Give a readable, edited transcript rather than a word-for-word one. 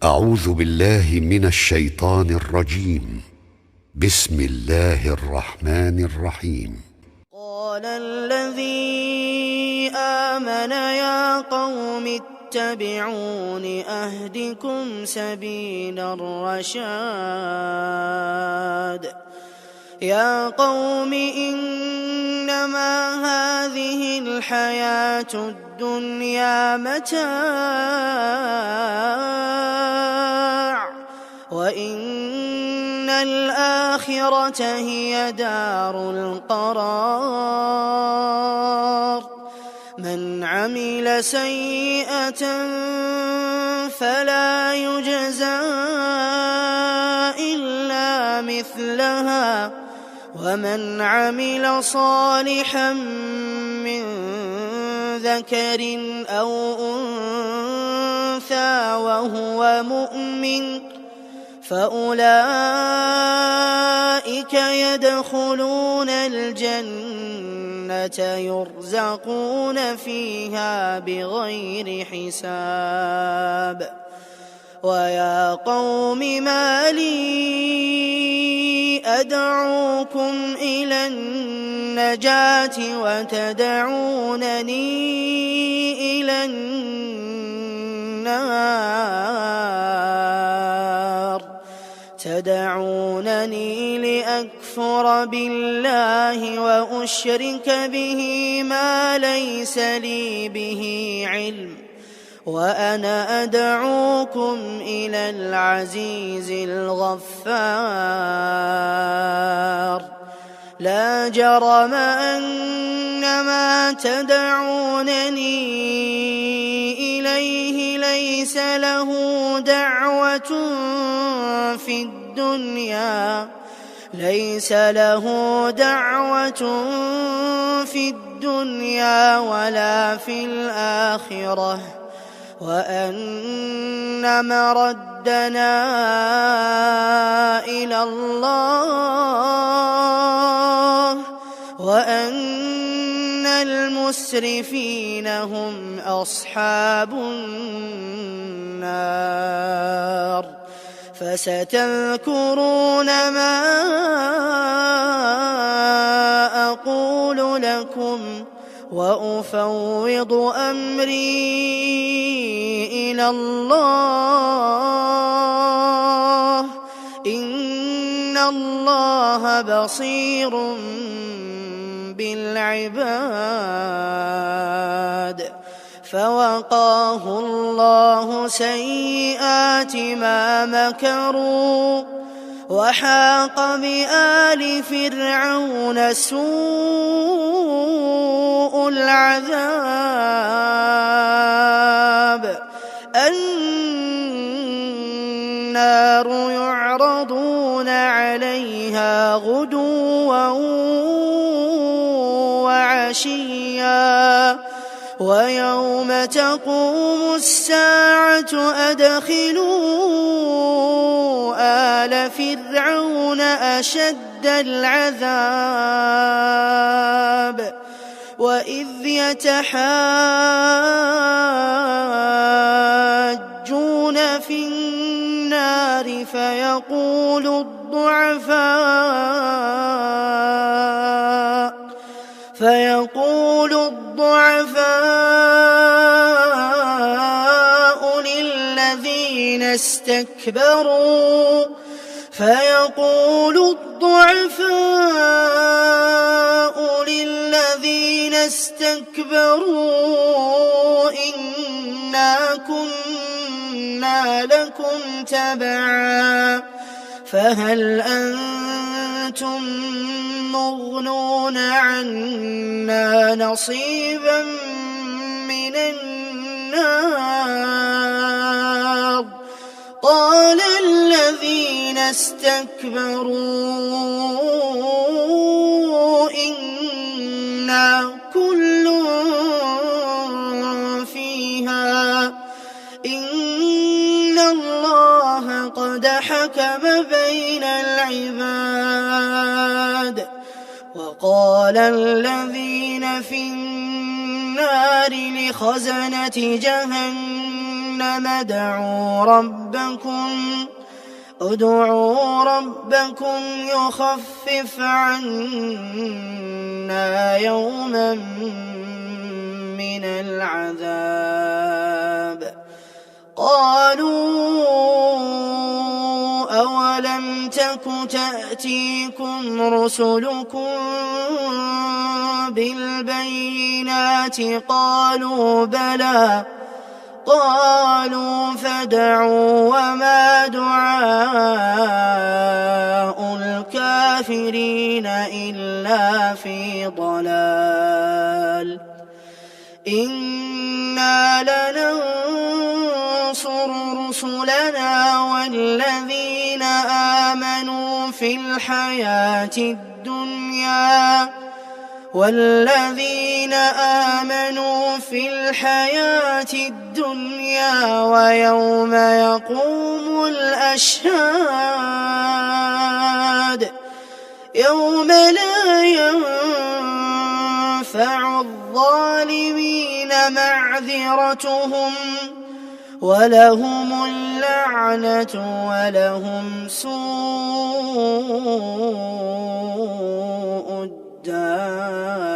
أعوذ بالله من الشيطان الرجيم. بسم الله الرحمن الرحيم. قال الذي آمن يا قوم اتبعون أهدكم سبيل الرشاد. يا قوم إنما هذه الحياة الدنيا متاع وإن الآخرة هي دار القرار. من عمل سيئة فلا يجزى إلا مثلها ومن عمل صالحا من ذكر أو أنثى وهو مؤمن فأولئك يدخلون الجنة يرزقون فيها بغير حساب. ويا قوم ما لي أدعوكم إلى النجاة وتدعونني إلى النار. تدعونني لأكفر بالله وأشرك به ما ليس لي به علم وأنا أدعوكم إلى العزيز الغفار. لا جرم أن ما تدعونني إليه ليس له دعوة في الدنيا ولا في الآخرة وأن مردنا إلى الله وأن المسرفين هم أصحاب النار. فستذكرون ما أقول لكم وأفوض أمري إلى الله إن الله بصير بالعباد. فوقاه الله سيئات ما مكروا وحاق بآل فرعون سوء العذاب. النار يعرضون عليها غدوا وعشيا ويوم تقوم الساعة أدخلوا آل فرعون أشد العذاب. وإذ يتحاجون في النار فيقول الضعفاء للذين استكبروا إنا كنا لكم تبعا فهل أنتم مغنون عنا نصيبا من النار. قال الذين استكبروا إنا كل فيها إن الله قد حكم بين العباد. وقال الذين في النار لخزنة جهنم جهنم ادعوا ربكم يخفف عنا يوما من العذاب. قالوا أولم تك تأتيكم رسلكم بالبينات؟ قالوا بلى. قالوا فادعوا وما دعاء الكافرين إلا في ضلال. إنا لننصر رسلنا والذين آمنوا في الحياة الدنيا ويوم يقوم الأشهاد، يوم لا ينفع الظالمين معذرتهم ولهم اللعنة ولهم سوء الدار.